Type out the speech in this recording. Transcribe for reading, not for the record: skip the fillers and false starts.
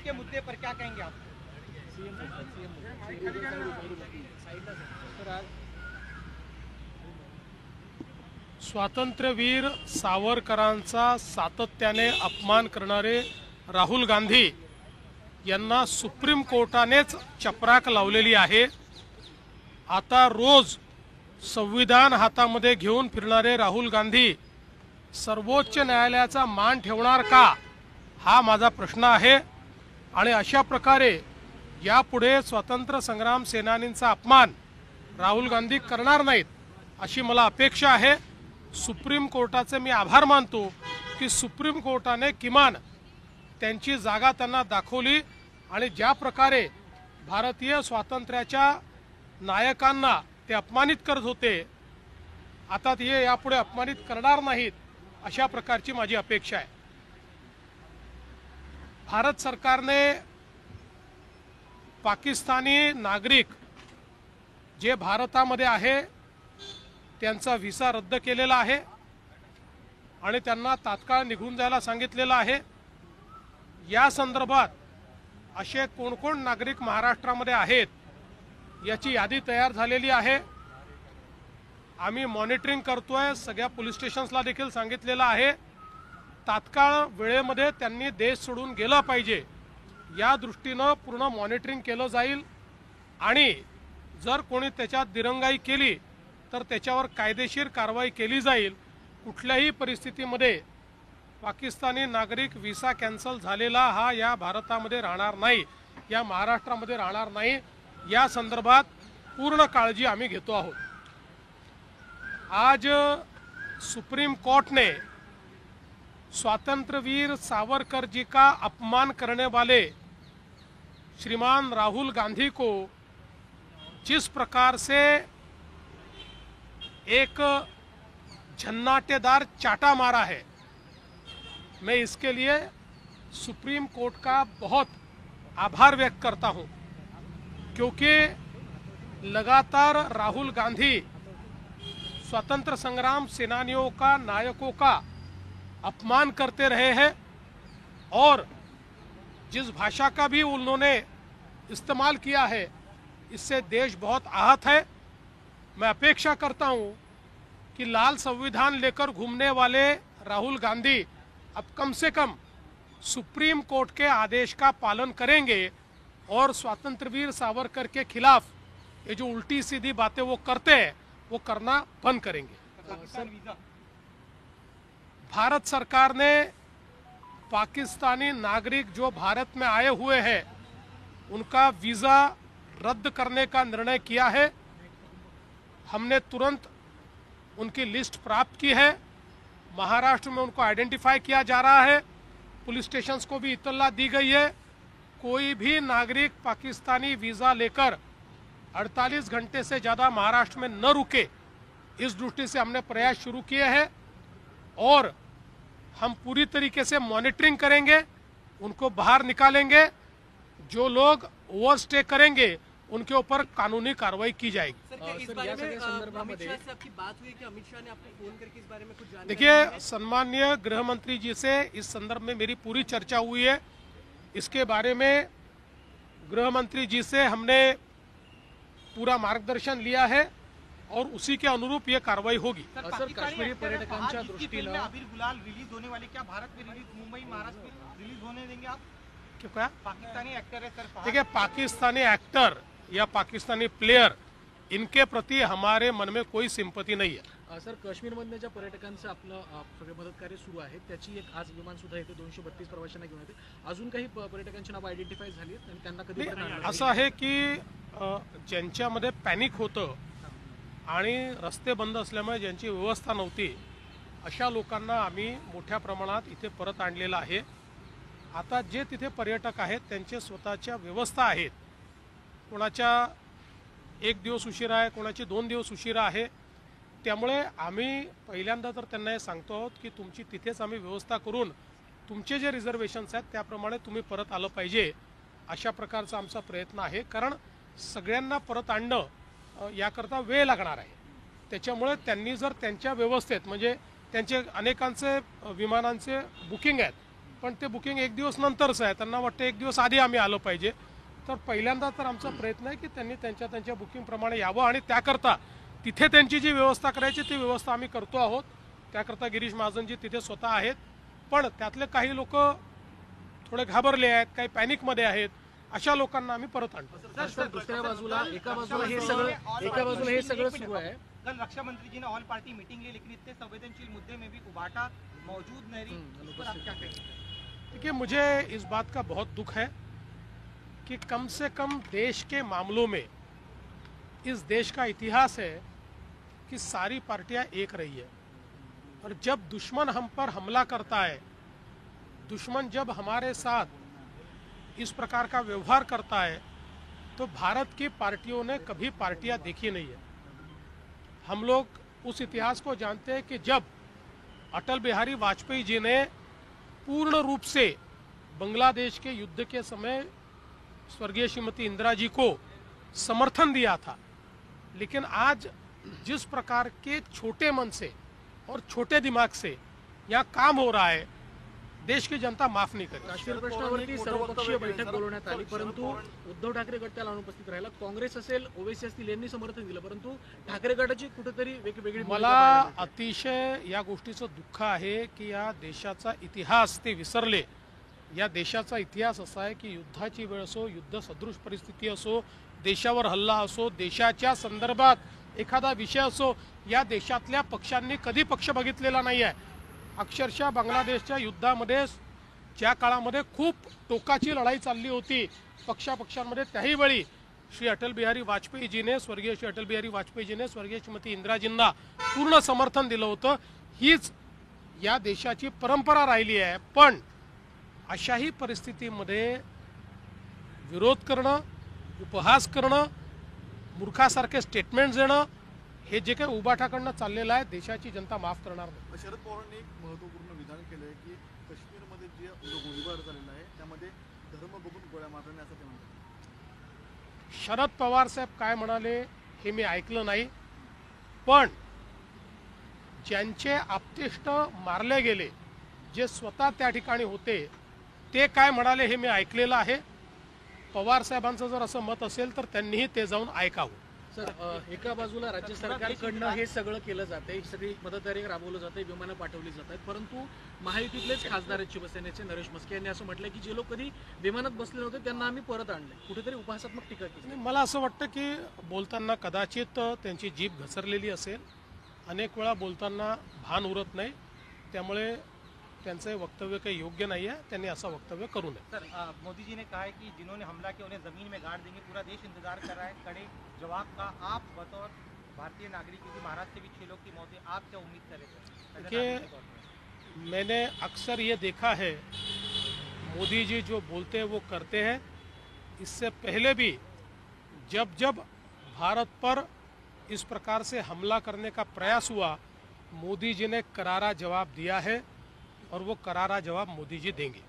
के मुद्दे पर क्या कहेंगे आप? स्वातंत्र्यवीर सावरकरांचा सातत्याने अपमान करणारे राहुल गांधी यांना सुप्रीम कोर्टानेच चपराक लावलेली आहे। आता रोज संविधान हातामध्ये घेऊन फिरणारे राहुल गांधी सर्वोच्च न्यायालयाचा मान ठेवणार का, हा माझा प्रश्न आहे। आणि अशा प्रकारे यापुढे स्वातंत्र्य संग्राम सेनानींचा अपमान राहुल गांधी करणार नाहीत अशी मला अपेक्षा आहे। सुप्रीम कोर्टाचे मी आभार मानतो की सुप्रीम कोर्टाने किमान त्यांची जागा त्यांना दाखवली आणि ज्या प्रकारे भारतीय स्वातंत्र्याच्या नायकांना ते अपमानित करत होते, आता ते यापुढे अपमानित करणार नाहीत अशा प्रकारची माझी अपेक्षा आहे। भारत सरकारने पाकिस्तानी नागरिक जे भारतामध्ये आहे त्यांचा व्हिसा रद्द केलेला आहे आणि त्यांना तात्काळ निघून जायला सांगितलेलं आहे। या संदर्भात असे कोण नागरिक महाराष्ट्रामध्ये आहेत याची यादी तयार झालेली आहे। आम्ही मॉनिटरिंग करतोय, सगळ्या पोलीस स्टेशन्सला देखील सांगितलेलं आहे। तात्काळ वेळेमध्ये त्यांनी देश सोडून गेला पाहिजे या दृष्टीने पूर्ण मॉनिटरिंग केलं जाईल आणि जर कोणी त्याच्यात दिरंगाई केली तर त्याच्यावर कायदेशीर कारवाई केली जाईल। कुठल्याही परिस्थितीमध्ये पाकिस्तानी नागरिक व्हिसा कॅन्सल झालेला हा या भारतामध्ये राहणार नाही, या महाराष्ट्रामध्ये राहणार नाही। या संदर्भात पूर्ण काळजी आम्ही घेतो आहोत। आज सुप्रीम कोर्ट ने स्वातंत्र्यवीर सावरकर जी का अपमान करने वाले श्रीमान राहुल गांधी को जिस प्रकार से एक झन्नाटेदार चाटा मारा है, मैं इसके लिए सुप्रीम कोर्ट का बहुत आभार व्यक्त करता हूं, क्योंकि लगातार राहुल गांधी स्वतंत्र संग्राम सेनानियों का, नायकों का अपमान करते रहे हैं और जिस भाषा का भी उन्होंने इस्तेमाल किया है इससे देश बहुत आहत है। मैं अपेक्षा करता हूं कि लाल संविधान लेकर घूमने वाले राहुल गांधी अब कम से कम सुप्रीम कोर्ट के आदेश का पालन करेंगे और स्वातंत्र्यवीर सावरकर के खिलाफ ये जो उल्टी सीधी बातें वो करते हैं वो करना बंद करेंगे। भारत सरकार ने पाकिस्तानी नागरिक जो भारत में आए हुए हैं उनका वीज़ा रद्द करने का निर्णय किया है। हमने तुरंत उनकी लिस्ट प्राप्त की है। महाराष्ट्र में उनको आइडेंटिफाई किया जा रहा है। पुलिस स्टेशंस को भी इत्तला दी गई है। कोई भी नागरिक पाकिस्तानी वीज़ा लेकर 48 घंटे से ज़्यादा महाराष्ट्र में न रुके, इस दृष्टि से हमने प्रयास शुरू किए हैं और हम पूरी तरीके से मॉनिटरिंग करेंगे, उनको बाहर निकालेंगे। जो लोग ओवरस्टे करेंगे उनके ऊपर कानूनी कार्रवाई की जाएगी। सर, इस बारे में अमित शाह से आपकी बात हुई कि अमित शाह ने आपको फोन करके इस बारे में कुछ जानकारी? देखिए, सम्माननीय गृह मंत्री जी से इस संदर्भ में मेरी पूरी चर्चा हुई है। इसके बारे में गृह मंत्री जी से हमने पूरा मार्गदर्शन लिया है और उसी के अनुरूप ये कार्रवाई होगी। सर, काश्मीरी पर्यटकांच्या दृष्टीने अबीर गुलाल रिलीज होने वाली, क्या भारत में रिलीज, मुंबई महाराष्ट्र में रिलीज होने देंगे आप? क्यों क्या? पाकिस्तानी एक्टर है सर। देखिए, पाकिस्तानी एक्टर या पाकिस्तानी प्लेयर, इनके प्रति हमारे मन में कोई सिंपत्ती नाही आहे। सर, काश्मीरमधल्या ज्या पर्यटकांचं आपलं सगळे मदत कार्य सुरू आहे त्याची एक आज विमान सुद्धा येते, 232 प्रवाशांना घेऊन येते। अजून काही पर्यटकांची नावं आयडेंटिफाय झाली आहेत आणि त्यांना कधी असं आहे की ज्यांच्यामध्ये पॅनिक होतं आणि रस्ते बंद असल्यामुळे ज्यांची व्यवस्था नव्हती अशा लोकांना आम्ही मोठ्या प्रमाणात इथे परत आणलेलं आहे। आता जे तिथे पर्यटक आहेत त्यांचे स्वतःच्या व्यवस्था आहेत, कोणाच्या 1 दिवस उशिरा आहे, कोणाची 2 दिवस उशिरा आहे। त्यामुळे आम्ही पहिल्यांदा तर त्यांना हे सांगतो आहोत की तुमची तिथेच आम्ही व्यवस्था करून तुमचे जे रिझर्वेशन्स आहेत त्याप्रमाणे तुम्ही परत आलं पाहिजे, अशा प्रकारचा आमचा प्रयत्न आहे। कारण सगळ्यांना परत आणणं याकरता वेळ लागणार आहे। त्याच्यामुळे त्यांनी जर त्यांच्या व्यवस्थेत, म्हणजे त्यांचे अनेकांचे विमानांचे बुकिंग आहेत, पण ते बुकिंग एक दिवस नंतरच आहे. त्यांना वाटतं एक दिवस आधी आम्ही आलो पाहिजे. तर पहिल्यांदा तर आमचा प्रयत्न आहे की त्यांनी त्यांच्या बुकिंगप्रमाणे यावं आणि त्याकरता तिथे त्यांची जी व्यवस्था करायची ती व्यवस्था आम्ही करतो आहोत. त्याकरता गिरीश महाजनजी तिथे स्वतः आहेत. पण त्यातले काही लोक थोडे घाबरले आहेत, काही पॅनिकमध्ये आहेत. अशा लोकांना आम्ही परत आणतो. दुसऱ्या बाजूला एका बाजूला हे सगळं सुरू आहे. कल रक्षा मंत्री जी ने ऑल पार्टी मीटिंग ली, लेकिन इतने संवेदनशील मुद्दे में भी उबाटा मौजूद नहीं रही, उस पर आप क्या कहेंगे? देखिए, मुझे इस बात का बहुत दुख है कि कम से कम देश के मामलों में इस देश का इतिहास है कि सारी पार्टियां एक रही है। और जब दुश्मन हम पर हमला करता है, दुश्मन जब हमारे साथ इस प्रकार का व्यवहार करता है, तो भारत की पार्टियों ने कभी पार्टियां देखी नहीं है। हम लोग उस इतिहास को जानते हैं कि जब अटल बिहारी वाजपेयी जी ने पूर्ण रूप से बांग्लादेश के युद्ध के समय स्वर्गीय श्रीमती इंदिरा जी को समर्थन दिया था, लेकिन आज जिस प्रकार के छोटे मन से और छोटे दिमाग से यहाँ काम हो रहा है, देश की जनता माफ नहीं करेगी। काश्मीर प्रश्नावरती सर्वपक्षीय बैठक बोलवण्यात आली, परंतु उद्धव ठाकरे गट त्याला अनुपस्थित राहिला. काँग्रेस असेल, ओवेसी असतील यांनी समर्थन दिलं, परंतु ठाकरे गटाची कुठेतरी वेगळी मला अतिशय या गोष्टीचं दुःख आहे की या देशाचा इतिहास ते विसरले. या देशाचा इतिहास असा आहे की युद्धाची वेळ असो, युद्ध सदृश परिस्थिती असो, देशावर हल्ला असो, देशाच्या संदर्भात एखादा विषय असो, या देशातल्या पक्षांनी कधी पक्ष बघितलेला नाही आहे. अक्षरशः बांगलादेशच्या युद्धामध्ये ज्या काळामध्ये खूप टोकाची लढाई चालली होती पक्षापक्षांमध्ये, त्याही वेळी श्री अटल बिहारी वाजपेयीजीने, स्वर्गीय श्री अटल बिहारी वाजपेयीजीने स्वर्गीय श्रीमती इंदिराजींना पूर्ण समर्थन दिलं होतं. हीच या देशाची परंपरा राहिली आहे. पण अशाही परिस्थितीमध्ये विरोध करणं, उपहास करणं, मूर्खासारखे स्टेटमेंट देणं, हे जे काही उबाठाकडनं चाललेलं आहे, देशाची जनता माफ करणार नाही. शरद पवारांनी एक महत्त्वपूर्ण विधान केलं आहे की काश्मीरमध्ये जे गोळीबार झालेला आहे त्यामध्ये धर्म बघून गोळ्या मारणे असं ते म्हणतात. शरद पवार साहेब काय म्हणाले हे मी ऐकलं नाही, पण ज्यांचे आप्तेष्ट मारले गेले, जे स्वतः त्या ठिकाणी होते, ते काय म्हणाले हे मी ऐकलेलं आहे. पवार साहेबांचं जर असं मत असेल तर त्यांनीही ते जाऊन ऐकावं. सर, एका बाजूला राज्य सरकारकडनं हे सगळं केलं जाते, सगळी मदतकार्य राबवलं जाते, विमानं पाठवली जातात, परंतु महायुतीतलेच खासदार आहेत शिवसेनेचे नरेश म्हस्के यांनी असं म्हटलं की जे लोक कधी विमानात बसले नव्हते त्यांना आम्ही परत आणले. कुठेतरी उपहासात्मक टीका केली. मला असं वाटतं की बोलताना कदाचित त्यांची जीभ घसरलेली असेल, अनेक वेळा बोलताना भान उरत नाही, त्यामुळे त्यांचं वक्तव्य काही योग्य नाही आहे. त्यांनी असं वक्तव्य करू नये. सर, मोदी जी ने कहा है कि जिन्होंने हमला किया उन्हें जमीन में गाड़ देंगे, पूरा देश इंतजार कर रहा है कड़े जवाब का. आप बतौर भारतीय नागरिक, क्योंकि महाराष्ट्र से भी 6 लोग की मौत हुई, आप क्या उम्मीद करेंगे? देखिए, मैंने अक्सर ये देखा है, मोदी जी जो बोलते हैं वो करते हैं. इससे पहले भी जब जब भारत पर इस प्रकार से हमला करने का प्रयास हुआ, मोदी जी ने करारा जवाब दिया है और वो करारा जवाब मोदी जी देंगे.